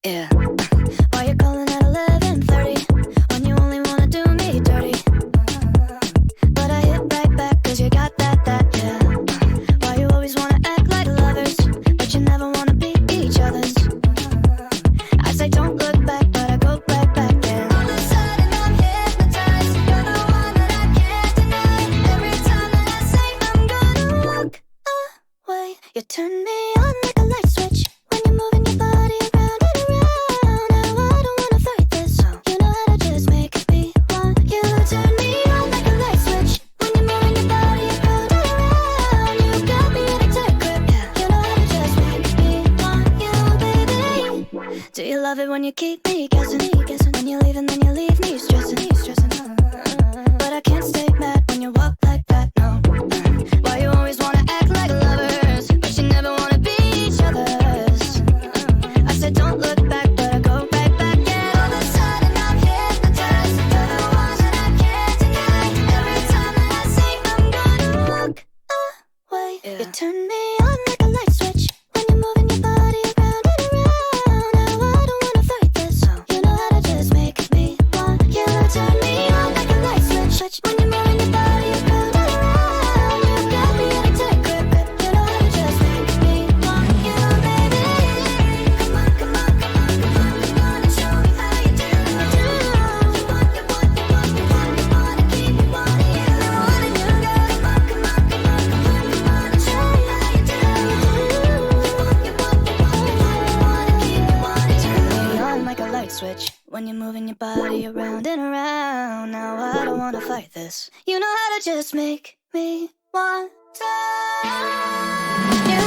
Yeah. Why you calling at 11:30 when you only wanna do me dirty? But I hit right back 'cause you got that, yeah. Why you always wanna act like lovers, but you never wanna be each other's? I say don't look back, but I go right back, yeah. All of a sudden I'm hypnotized. You're the one that I can't deny. Every time that I say I'm gonna walk away, you turn me on like a light switch when you're moving your body around and around. Now I don't wanna fight this, you know how to just make me want you. Turn me on like a light switch when you're moving your body around and around. You got me in a tight grip, you know how to just make me want you, baby. Do you love it when you keep me guessing? When you leave and then you leave me stressing. But I can't stay mad when you walk like that, no. Why you always wanna act like lovers, but you never wanna be each other's? I said don't look back, but I go right back, yeah. All of a sudden I'm hypnotized. You're the one that I can't deny. Every time that I say I'm gonna walk away, you turn me on like a light switch when you're moving your body around and around. Now I don't wanna fight this, you know how to just make me want you. Turn me on like a light switch when you're moving your body around and around. You got me in a tight grip, you know how to just make me want you, baby. Come on, come on, come on, come on, come on and show me how you do. You want, you want, you want, you want, you wanna keep me wanting you. Wanting you, girl. Come on, come on, come on, come on, come on and show me how you do. You want, you want, you want, you want, you wanna keep me wanting you. Turn me on like a light switch when you're moving your body around and around. Now I don't wanna fight this. You know how to just make me want to. You